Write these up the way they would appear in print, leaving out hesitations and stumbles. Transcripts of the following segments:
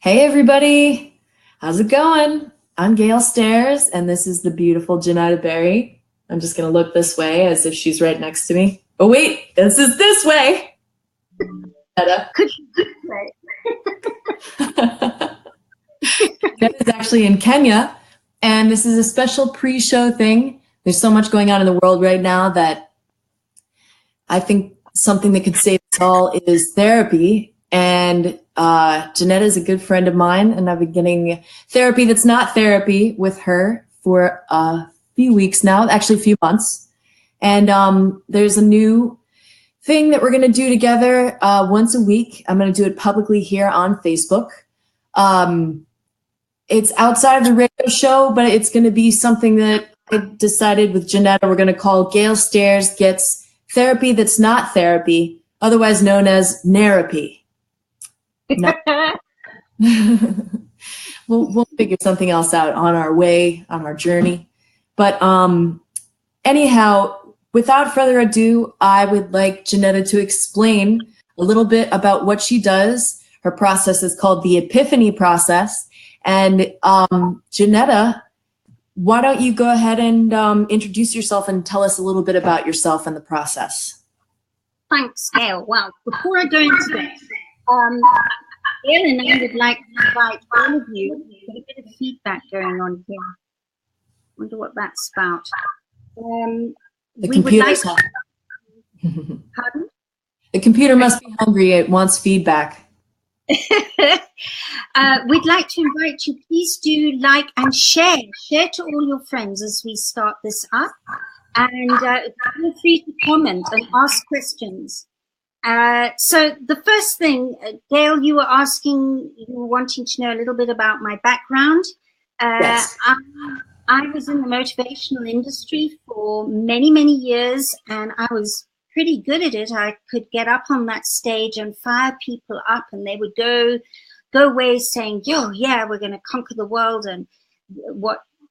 Hey everybody, how's it going? I'm Gail Stairs, and this is the beautiful Janetta Berry. I'm just gonna look this way as if she's right next to me. Oh wait, this is this way. Janetta. Janetta is actually in Kenya, and this is a special pre-show thing. There's so much going on in the world right now that I think something that could save us all is therapy. And Janetta is a good friend of mine, and I've been getting therapy that's not therapy with her for a few weeks now, actually a few months. And there's a new thing that we're going to do together once a week. I'm going to do it publicly here on Facebook. It's outside of the radio show, but it's going to be something that I decided with Janetta we're going to call Gail Stairs Gets Therapy That's Not Therapy, otherwise known as Nerapy. No. We'll figure something else out on our way, on our journey. But anyhow, without further ado, I would like Janetta to explain a little bit about what she does. Her process is called the Epiphany process. And Janetta, why don't you go ahead and introduce yourself and tell us a little bit about yourself and the process. Thanks, Gail. Well, before I go into that, Gail and I would like to invite all of you. There's a bit of feedback going on here. I wonder what that's about. The computer's Pardon? The computer must be hungry. It wants feedback. We'd like to invite you, please do like and share. Share to all your friends as we start this up. And feel free to comment and ask questions. So the first thing, Gail, you were wanting to know a little bit about my background. Yes. I was in the motivational industry for many, many years, and I was pretty good at it. I could get up on that stage and fire people up, and they would go away saying, "Yo, yeah, we're going to conquer the world," and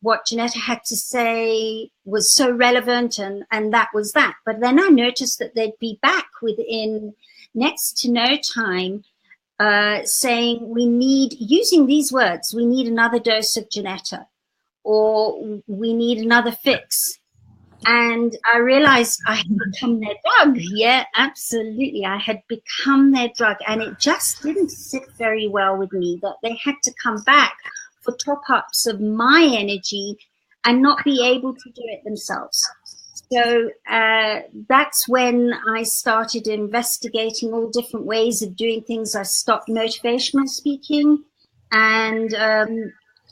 what Janetta had to say was so relevant, and that was that. But then I noticed that they'd be back within next to no time saying, using these words, we need another dose of Janetta, or we need another fix. And I realized I had become their drug. Yeah, absolutely. I had become their drug, and it just didn't sit very well with me that they had to come back for top-ups of my energy and not be able to do it themselves. So that's when I started investigating all different ways of doing things. I stopped motivational speaking and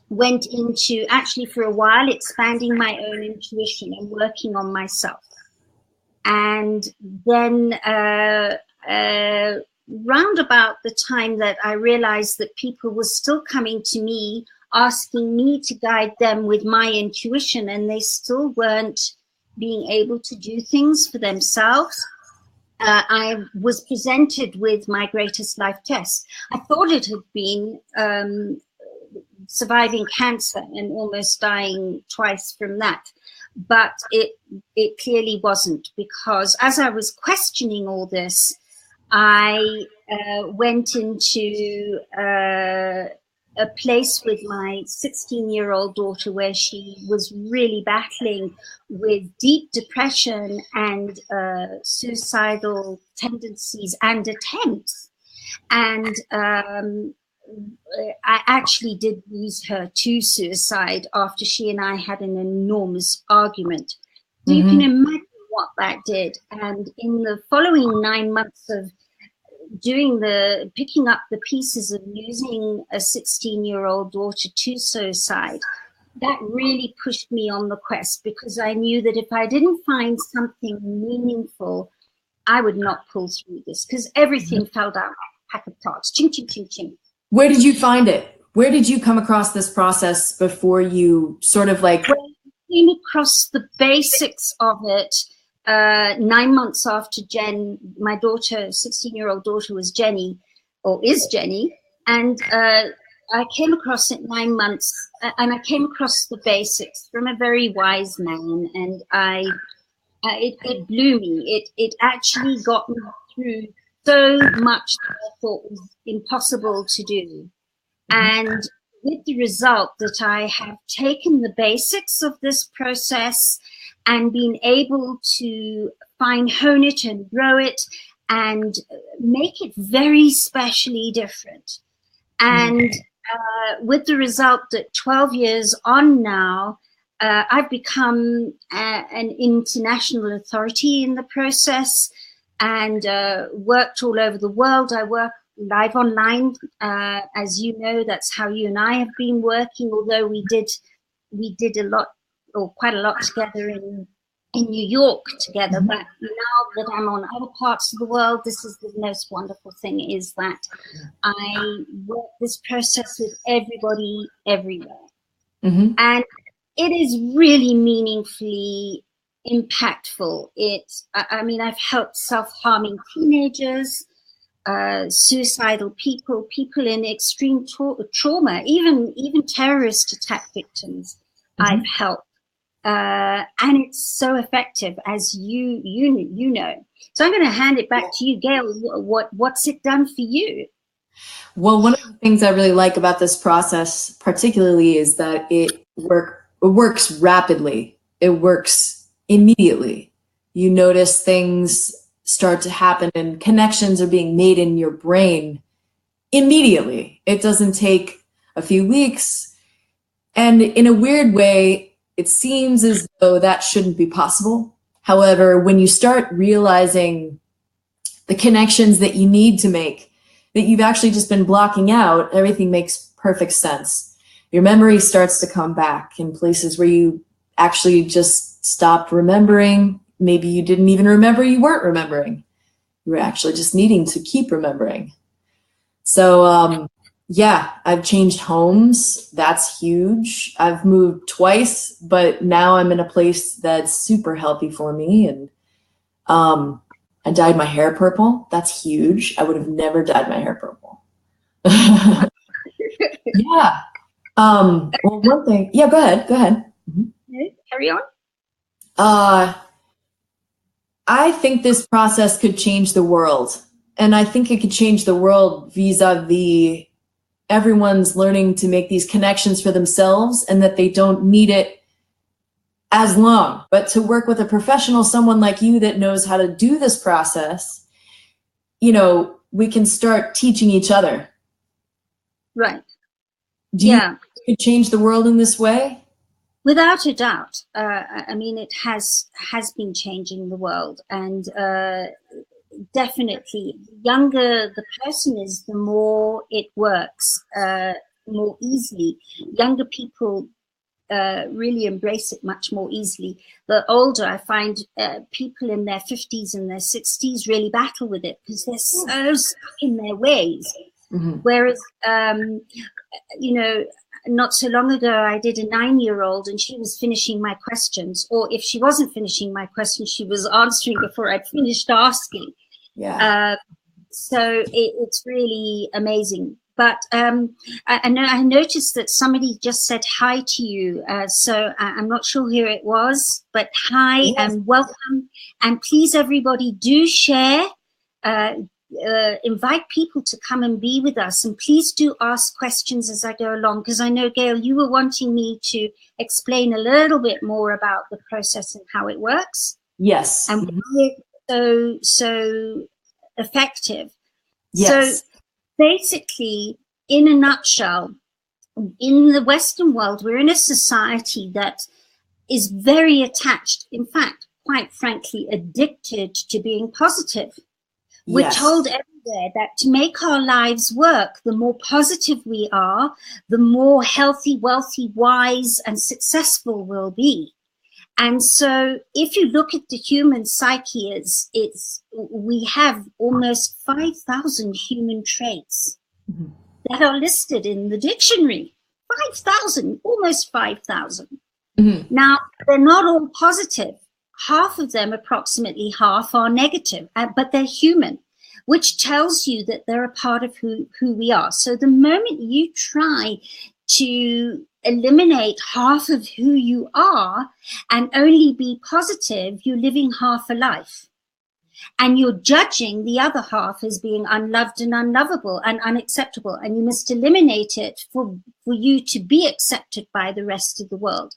went into, actually for a while, expanding my own intuition and working on myself. And then round about the time that I realized that people were still coming to me, asking me to guide them with my intuition, and they still weren't being able to do things for themselves, I was presented with my greatest life test. I thought it had been surviving cancer and almost dying twice from that. But it clearly wasn't, because as I was questioning all this, I went into a place with my 16-year-old daughter where she was really battling with deep depression and suicidal tendencies and attempts. And I actually did lose her to suicide after she and I had an enormous argument. So you can imagine what that did. And in the following 9 months of picking up the pieces of losing a 16-year-old daughter to suicide, that really pushed me on the quest, because I knew that if I didn't find something meaningful, I would not pull through this, because everything fell down like a pack of tarts. Ching, ching, ching, ching. Where did you find it? Where did you come across this process before you sort of like... Well, I came across the basics of it 9 months after Jen, my daughter, 16-year-old daughter was Jenny, or is Jenny, and I came across it 9 months, and I came across the basics from a very wise man, and it blew me. It actually got me through so much that I thought was impossible to do. And with the result that I have taken the basics of this process and been able to hone it and grow it and make it very specially different. And with the result that 12 years on now, I've become an international authority in the process and worked all over the world. I work live online, as you know. That's how you and I have been working, although we did a lot, or quite a lot together in New York together. But now that I'm on other parts of the world, this is the most wonderful thing, is that I work this process with everybody everywhere. And it is really meaningfully impactful. I mean, I've helped self-harming teenagers, suicidal people in extreme trauma, even terrorist attack victims. I've helped, and it's so effective, as you know. So I'm going to hand it back to you, Gail. What's it done for you? Well, one of the things I really like about this process, particularly, is that it works rapidly. It works immediately. You notice things start to happen and connections are being made in your brain immediately. It doesn't take a few weeks. And in a weird way, it seems as though that shouldn't be possible. However, when you start realizing the connections that you need to make, that you've actually just been blocking out, everything makes perfect sense. Your memory starts to come back in places where you actually just stopped remembering. Maybe you didn't even remember you weren't remembering. You were actually just needing to keep remembering. So yeah, I've changed homes. That's huge. I've moved twice, but now I'm in a place that's super healthy for me. And I dyed my hair purple. That's huge. I would have never dyed my hair purple. Yeah. Well, one thing. Yeah, go ahead. Carry on. I think this process could change the world. And I think it could change the world vis-a-vis everyone's learning to make these connections for themselves, and that they don't need it as long. But to work with a professional, someone like you that knows how to do this process, you know, we can start teaching each other. Right. Do you think it could change the world in this way? Without a doubt. I mean, it has been changing the world, and definitely, the younger the person is, the more it works more easily. Younger people really embrace it much more easily. The older, I find people in their 50s and their 60s really battle with it because they're so stuck in their ways. Whereas, you know, not so long ago, I did a 9-year-old and she was finishing my questions, or if she wasn't finishing my questions, she was answering before I'd finished asking. Yeah. So it's really amazing. But I noticed that somebody just said hi to you. So I'm not sure who it was, but hi. Yes. And welcome. And please, everybody, do share. Invite people to come and be with us, and please do ask questions as I go along, because I know, Gail, you were wanting me to explain a little bit more about the process and how it works. Yes. And why it's so effective. Yes. So basically, in a nutshell, in the Western world, we're in a society that is very attached, in fact, quite frankly, addicted to being positive. We're told everywhere that to make our lives work, the more positive we are, the more healthy, wealthy, wise, and successful we'll be. And so if you look at the human psyche, we have almost 5,000 human traits that are listed in the dictionary. 5,000, almost 5,000. Now, they're not all positive. Half of them, approximately half, are negative, but they're human, which tells you that they're a part of who we are. So the moment you try to eliminate half of who you are and only be positive, you're living half a life. and you're judging the other half as being unloved and unlovable and unacceptable, and you must eliminate it for you to be accepted by the rest of the world.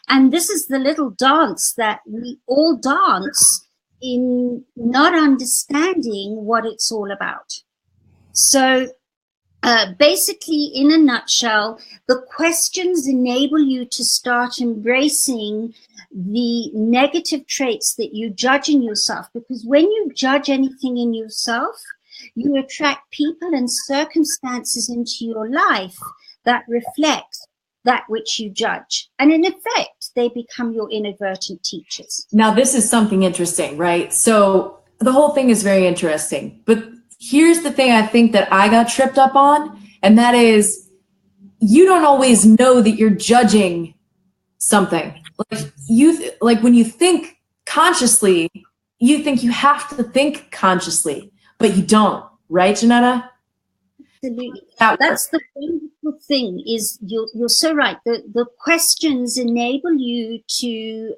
And this is the little dance that we all dance in, not understanding what it's all about. So basically, in a nutshell, the questions enable you to start embracing the negative traits that you judge in yourself, because when you judge anything in yourself, you attract people and circumstances into your life that reflect that which you judge. And in effect, they become your inadvertent teachers. Now, this is something interesting, right? So the whole thing is very interesting, but here's the thing I think that I got tripped up on, and that is you don't always know that you're judging something. Like when you think consciously, you think you have to think consciously, but you don't, right, Janetta? Absolutely. That's the wonderful thing, is you're so right. The questions enable you to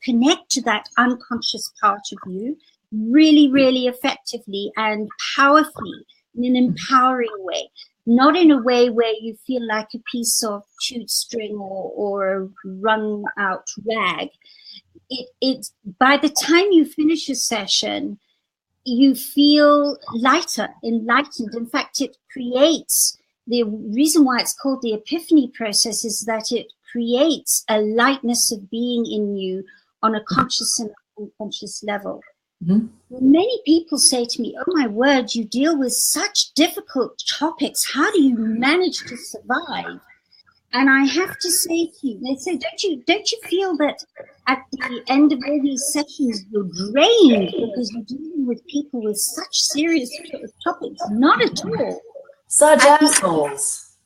connect to that unconscious part of you really, really effectively and powerfully, in an empowering way, not in a way where you feel like a piece of chewed string or a wrung out rag. It by the time you finish a session, you feel lighter, enlightened. In fact, it creates, the reason why it's called the epiphany process is that it creates a lightness of being in you on a conscious and unconscious level. Mm-hmm. Many people say to me, oh my word, you deal with such difficult topics. How do you manage to survive? And I have to say to you, they say, don't you feel that at the end of all these sessions, you're drained because you're dealing with people with such serious topics? Not at all. Such assholes.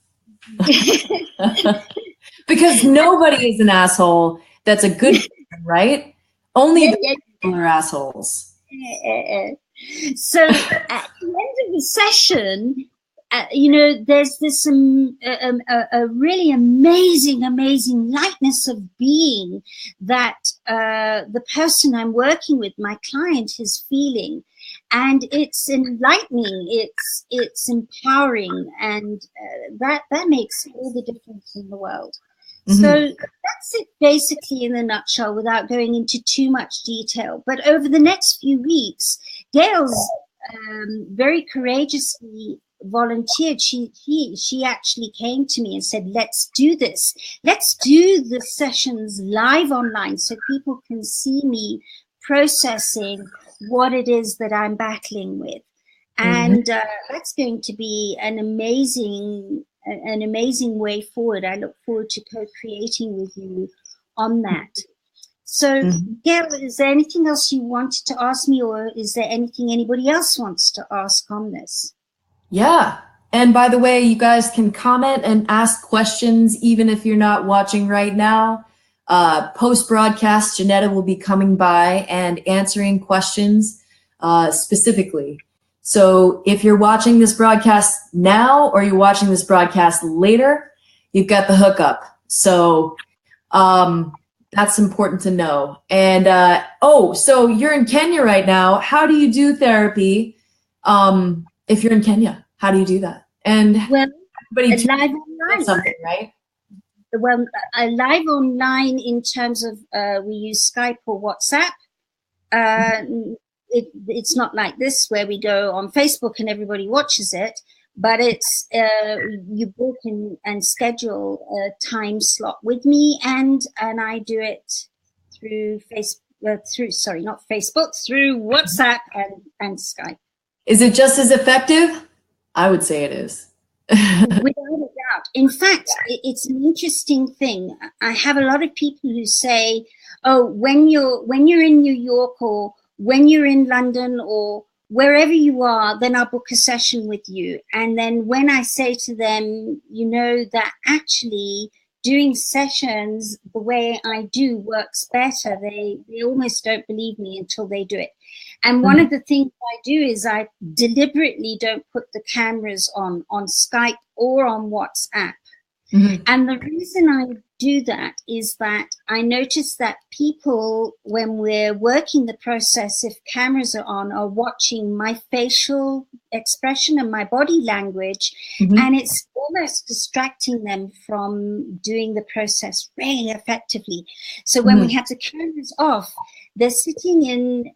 Because nobody is an asshole that's a good person, right? Only the people are assholes. So at the end of the session, there's this a really amazing lightness of being that the person I'm working with, my client, is feeling, and it's enlightening, it's empowering, and that makes all the difference in the world. Mm-hmm. So that's it basically in a nutshell, without going into too much detail. But over the next few weeks, Gail's very courageously volunteered. She actually came to me and said, let's do this. Let's do the sessions live online so people can see me processing what it is that I'm battling with. And that's going to be an amazing way forward. I look forward to co-creating with you on that. So, Gail, is there anything else you wanted to ask me, or is there anything anybody else wants to ask on this? Yeah. And by the way, you guys can comment and ask questions even if you're not watching right now. Post-broadcast, Janetta will be coming by and answering questions specifically. So if you're watching this broadcast now or you're watching this broadcast later, you've got the hookup. So that's important to know. And so you're in Kenya right now. How do you do therapy? If you're in Kenya, how do you do that? And well, everybody live online, something, right? Well, live online in terms of we use Skype or WhatsApp. It's not like this where we go on Facebook and everybody watches it, but it's you book and schedule a time slot with me, and I do it through through WhatsApp and Skype. Is it just as effective? I would say it is. Without a doubt. In fact, it's an interesting thing. I have a lot of people who say, oh, when you're in New York or when you're in London or wherever you are, then I'll book a session with you. And then when I say to them, that actually doing sessions the way I do works better, they almost don't believe me until they do it. And one of the things I do is I deliberately don't put the cameras on Skype or on WhatsApp. And the reason I do that is that I notice that people, when we're working the process, if cameras are on, are watching my facial expression and my body language, and it's almost distracting them from doing the process really effectively. So when we have the cameras off, they're sitting in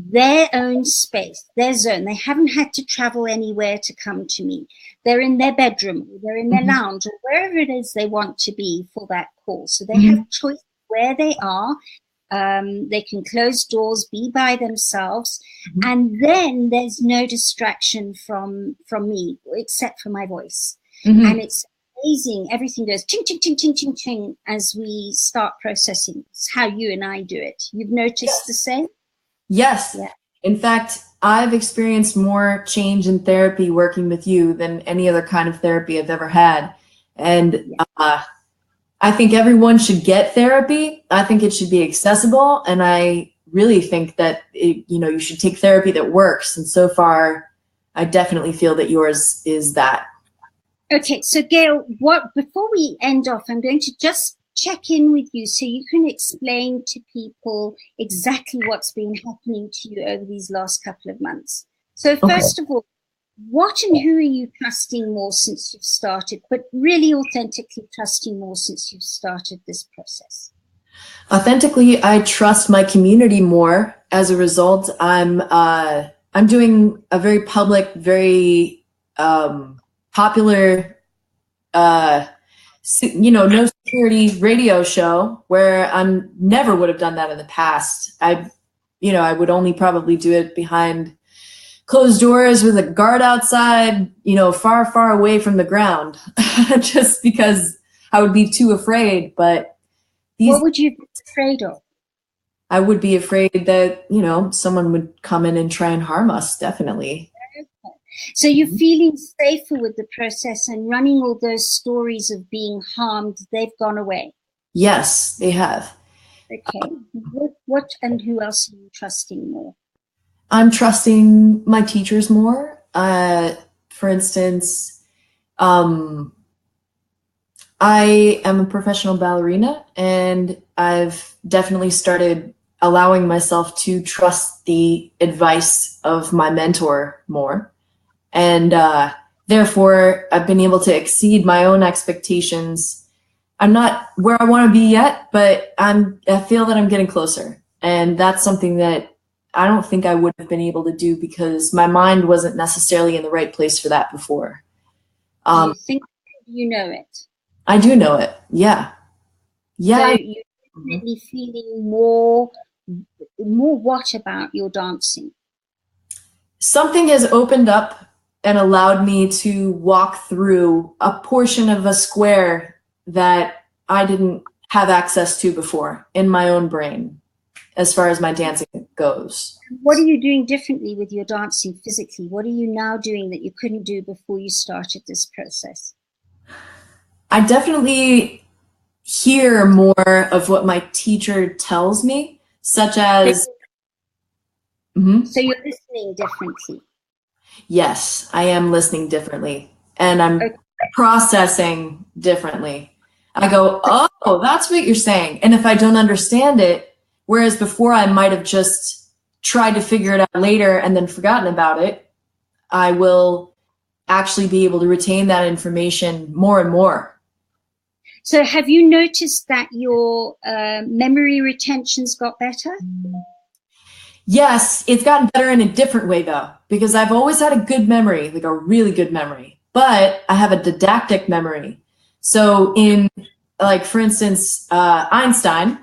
their own space, their zone. They haven't had to travel anywhere to come to me. They're in their bedroom, or they're in their lounge, or wherever it is they want to be for that call. So they have choice where they are. They can close doors, be by themselves, and then there's no distraction from me except for my voice. And it's amazing. Everything goes ching, ching, ching, ching, ching, ching as we start processing. It's how you and I do it. You've noticed the same? Yes. Yeah. In fact, I've experienced more change in therapy working with you than any other kind of therapy I've ever had. And I think everyone should get therapy. I think it should be accessible. And I really think that, you should take therapy that works. And so far, I definitely feel that yours is that. Okay. So Gail, before we end off, I'm going to just check in with you so you can explain to people exactly what's been happening to you over these last couple of months. So first of all, what and who are you trusting more since you've started, but really authentically trusting more since you've started this process? Authentically, I trust my community more. As a result, I'm doing a very public, very popular no security radio show where I never would have done that in the past. I would only probably do it behind closed doors with a guard outside, far, far away from the ground, just because I would be too afraid. But what would you be afraid of? I would be afraid that, someone would come in and try and harm us, definitely. So you're feeling safer with the process, and running all those stories of being harmed, they've gone away? Yes, they have. Okay. What and who else are you trusting more? I'm trusting my teachers more. For instance, I am a professional ballerina, and I've definitely started allowing myself to trust the advice of my mentor more. And therefore, I've been able to exceed my own expectations. I'm not where I want to be yet, but I feel that I'm getting closer. And that's something that I don't think I would have been able to do because my mind wasn't necessarily in the right place for that before. You think you know it? I do know it. Yeah. Yeah. So you're definitely feeling more what about your dancing? Something has opened up and allowed me to walk through a portion of a square that I didn't have access to before in my own brain, as far as my dancing goes. What are you doing differently with your dancing physically? What are you now doing that you couldn't do before you started this process? I definitely hear more of what my teacher tells me, such as... So you're listening differently? Yes, I am listening differently, and I'm processing differently. I go, oh, that's what you're saying. And if I don't understand it, whereas before I might have just tried to figure it out later and then forgotten about it, I will actually be able to retain that information more and more. So have you noticed that your memory retention's got better? Yes, it's gotten better in a different way though, because I've always had a good memory, like a really good memory, but I have a didactic memory. So for instance, Einstein,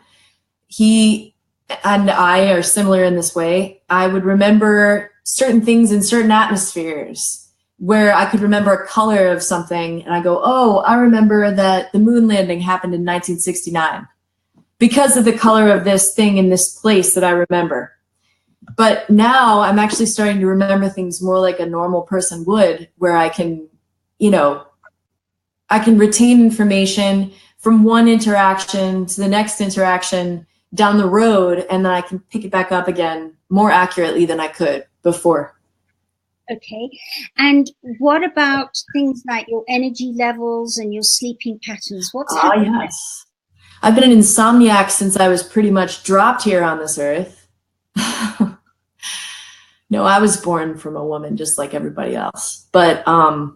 he and I are similar in this way. I would remember certain things in certain atmospheres where I could remember a color of something and I go, oh, I remember that the moon landing happened in 1969 because of the color of this thing in this place that I remember. But now I'm actually starting to remember things more like a normal person would, where I can, I can retain information from one interaction to the next interaction down the road, and then I can pick it back up again more accurately than I could before. Okay. And what about things like your energy levels and your sleeping patterns? What's happening? Yes. I've been an insomniac since I was pretty much dropped here on this earth. No, I was born from a woman just like everybody else. But I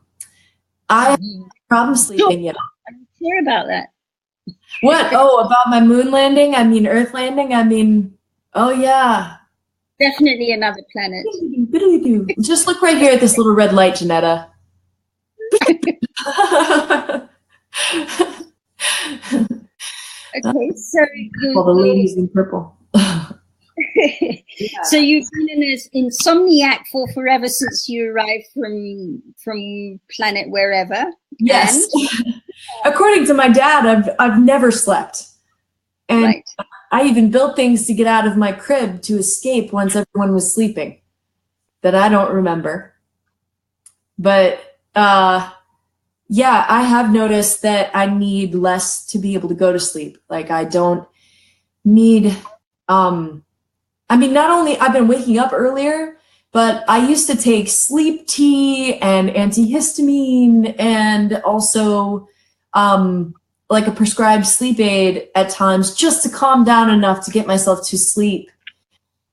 have problem sleeping. Yeah. I'm sure about that. What? Oh, about my moon landing? I mean, Earth landing? I mean, oh yeah. Definitely another planet. Just look right here at this little red light, Janetta. Okay, so all the ladies in purple. So you've been an insomniac for forever since you arrived from planet wherever. Yes. And according to my dad, I've never slept. And right. I even built things to get out of my crib to escape once everyone was sleeping that I don't remember. But yeah, I have noticed that I need less to be able to go to sleep. Like I don't need, I mean, not only I've been waking up earlier, but I used to take sleep tea and antihistamine and also like a prescribed sleep aid at times just to calm down enough to get myself to sleep.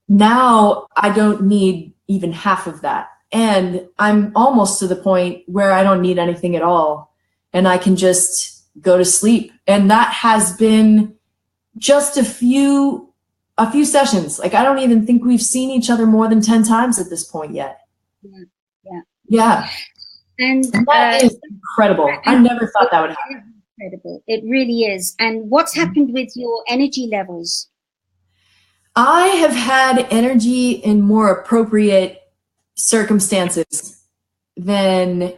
Now I don't need even half of that. And I'm almost to the point where I don't need anything at all. And I can just go to sleep. And that has been just a few sessions. Like I don't even think we've seen each other more than 10 times at this point yet. Yeah. And that is incredible. I never thought that would happen. Incredible. It really is. And what's happened with your energy levels? I have had energy in more appropriate circumstances than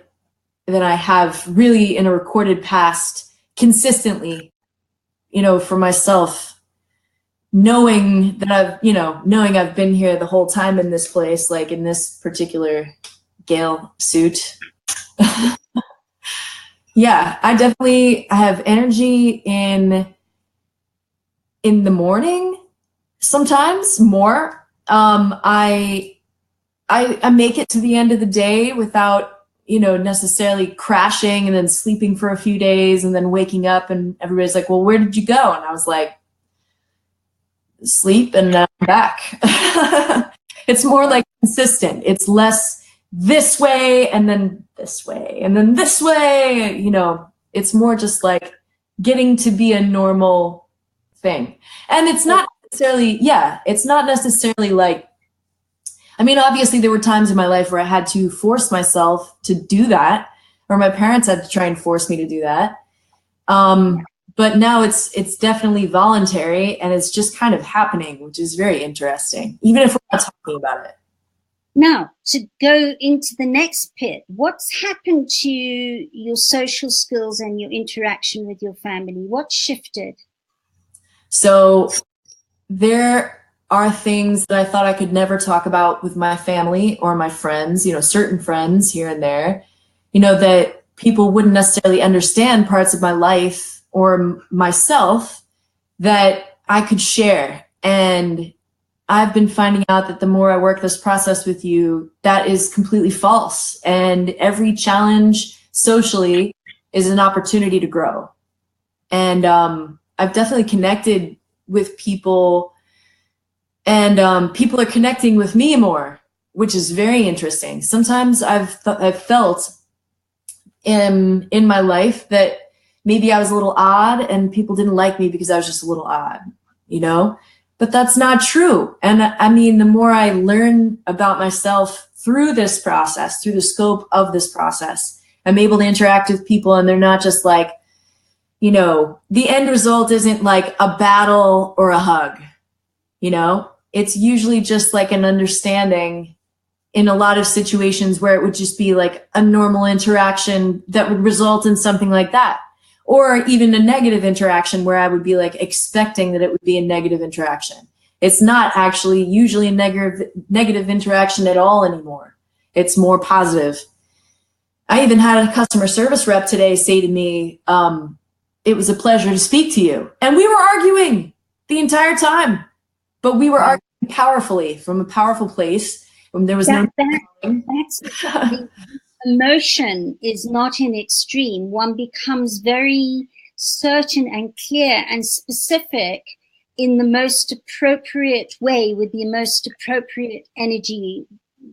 I have really in a recorded past consistently, you know, for myself, knowing that knowing I've been here the whole time in this place, like in this particular Gail suit. Yeah, I have energy in the morning, sometimes more. I make it to the end of the day without, necessarily crashing and then sleeping for a few days and then waking up and everybody's like, well, where did you go? And I was like, sleep and then I'm back. It's more like consistent. It's less this way and then this way and then this way. It's more just like getting to be a normal thing. And it's not necessarily, like, I mean, obviously there were times in my life where I had to force myself to do that, or my parents had to try and force me to do that. But now it's definitely voluntary and it's just kind of happening, which is very interesting, even if we're not talking about it. Now, to go into the next pit, what's happened to your social skills and your interaction with your family? What shifted? So there are things that I thought I could never talk about with my family or my friends, certain friends here and there, that people wouldn't necessarily understand parts of my life or myself that I could share. And I've been finding out that the more I work this process with you, that is completely false. And every challenge socially is an opportunity to grow. And I've definitely connected with people, and people are connecting with me more, which is very interesting. Sometimes I've felt in my life that maybe I was a little odd and people didn't like me because I was just a little odd, But that's not true. And I mean, the more I learn about myself through this process, through the scope of this process, I'm able to interact with people and they're not just like, the end result isn't like a battle or a hug, It's usually just like an understanding in a lot of situations where it would just be like a normal interaction that would result in something like that. Or even a negative interaction where I would be like expecting that it would be a negative interaction. It's not actually usually a negative interaction at all anymore. It's more positive. I even had a customer service rep today say to me, it was a pleasure to speak to you. And we were arguing the entire time, but we were arguing powerfully from a powerful place. It There was no. That's the emotion is not in extreme. One becomes very certain and clear and specific in the most appropriate way, with the most appropriate energy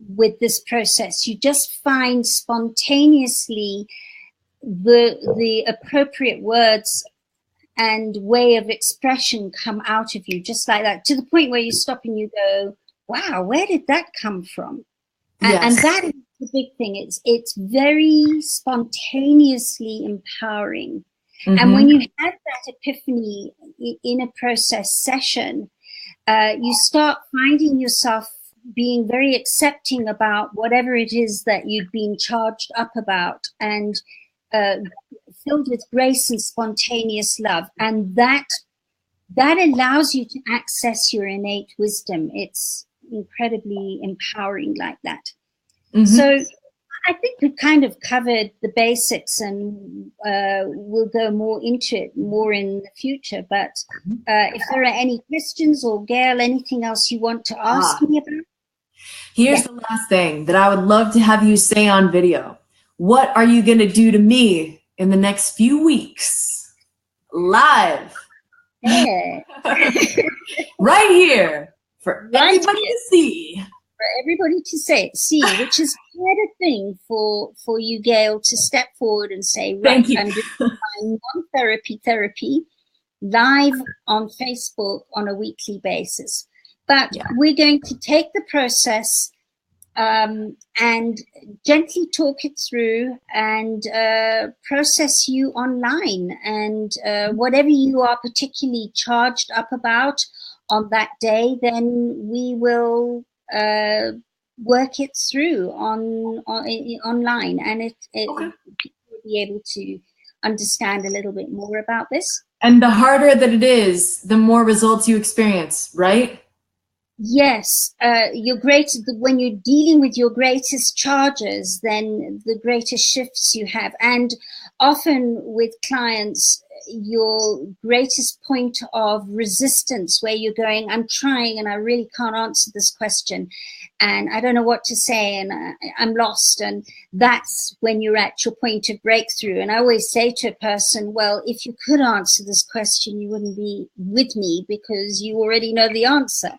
with this process. You just find spontaneously the appropriate words and way of expression come out of you, just like that, to the point where you stop and you go, wow, where did that come from? Yes. And that is the big thing. It's very spontaneously empowering. Mm-hmm. And when you have that epiphany in a process session, you start finding yourself being very accepting about whatever it is that you've been charged up about, and filled with grace and spontaneous love. And that allows you to access your innate wisdom. It's incredibly empowering like that. Mm-hmm. So I think we've kind of covered the basics, and we'll go more into it more in the future. But if there are any questions, or Gail, anything else you want to ask me about? Here's the last thing that I would love to have you say on video. What are you going to do to me in the next few weeks? Live. Yeah. Right here for everybody to see. For everybody to see, which is quite a thing for you, Gail, to step forward and say, right, I'm doing my non-therapy live on Facebook on a weekly basis. But we're going to take the process and gently talk it through, and process you online, and whatever you are particularly charged up about on that day, then we will work it through online, and people will be able to understand a little bit more about this. And the harder that it is, the more results you experience, right? Yes, when you're dealing with your greatest charges, then the greater shifts you have. And often with clients, your greatest point of resistance, where you're going, I'm trying and I really can't answer this question, and I don't know what to say, and I'm lost. And that's when you're at your point of breakthrough. And I always say to a person, well, if you could answer this question, you wouldn't be with me, because you already know the answer.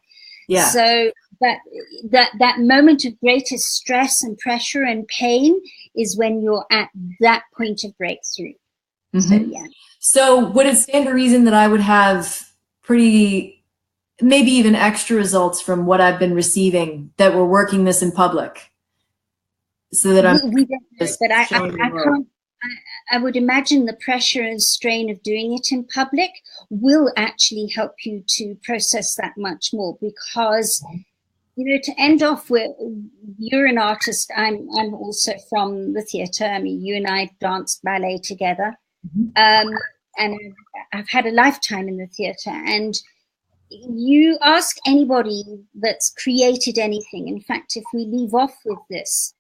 Yeah. So that moment of greatest stress and pressure and pain is when you're at that point of breakthrough. Mm-hmm. So yeah. So would it stand to reason that I would have pretty, maybe even extra results from what I've been receiving, that we're working this in public? So that we don't know, but I can't. I would imagine the pressure and strain of doing it in public will actually help you to process that much more, because, to end off with, you're an artist. I'm also from the theatre. I mean, you and I danced ballet together. Mm-hmm. And I've had a lifetime in the theatre. And you ask anybody that's created anything. In fact, if we leave off with this,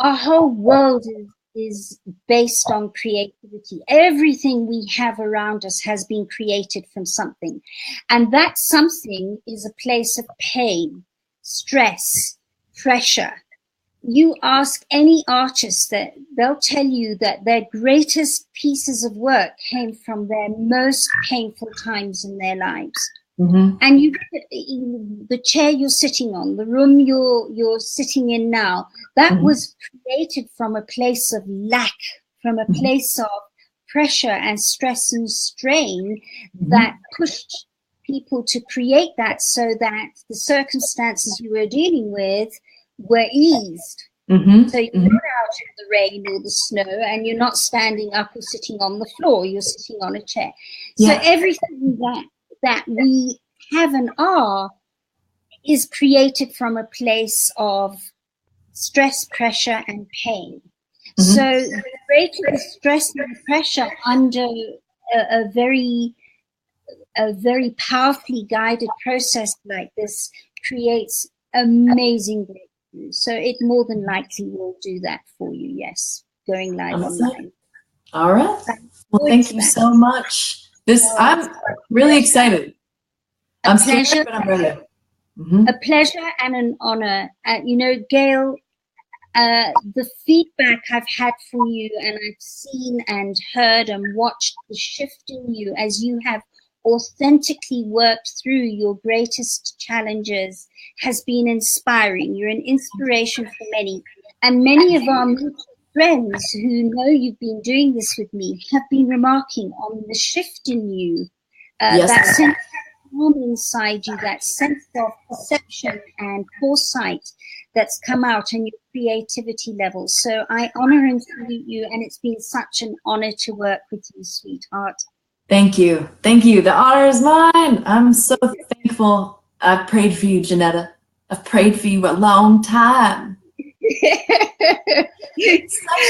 our whole world is based on creativity. Everything we have around us has been created from something. And that something is a place of pain, stress, pressure. You ask any artist, that they'll tell you that their greatest pieces of work came from their most painful times in their lives. Mm-hmm. And the chair you're sitting on, the room you're sitting in now, that was created from a place of lack, from a place of pressure and stress and strain that pushed people to create that, so that the circumstances you were dealing with were eased. Mm-hmm. So you're not out in the rain or the snow, and you're not standing up or sitting on the floor, you're sitting on a chair. So everything that we have and are is created from a place of stress, pressure, and pain. Mm-hmm. So the greater the stress and pressure under a very powerfully guided process like this creates amazing breakthroughs. So it more than likely will do that for you. Yes, going live online. All right. Well, thank you so much. I'm really excited. I'm scared, but I'm ready. Mm-hmm. A pleasure and an honor. You know, Gail, the feedback I've had from you, and I've seen and heard and watched the shift in you as you have authentically worked through your greatest challenges, has been inspiring. You're an inspiration for many. And many of our mutual friends who know you've been doing this with me have been remarking on the shift in you, Yes. that sense of calm inside you, that sense of perception and foresight that's come out in your creativity levels. So I honor and salute you, and it's been such an honor to work with you, sweetheart. Thank you. Thank you. The honor is mine. I'm so thankful. I've prayed for you, Janetta. I've prayed for you a long time. Such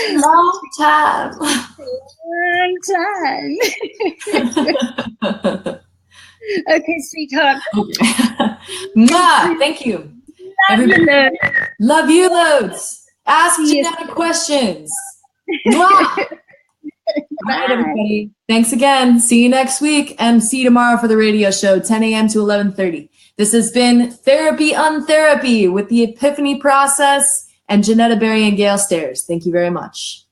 a long time. Long time. Okay, sweetheart. Mwah, thank you. Everybody. Love you loads. Ask Janetta questions. Mwah. All right, everybody. Thanks again. See you next week, and see you tomorrow for the radio show, 10 a.m. to 11:30. This has been Therapy on Therapy with the Epiphany Process and Janetta Berry and Gail Stairs. Thank you very much.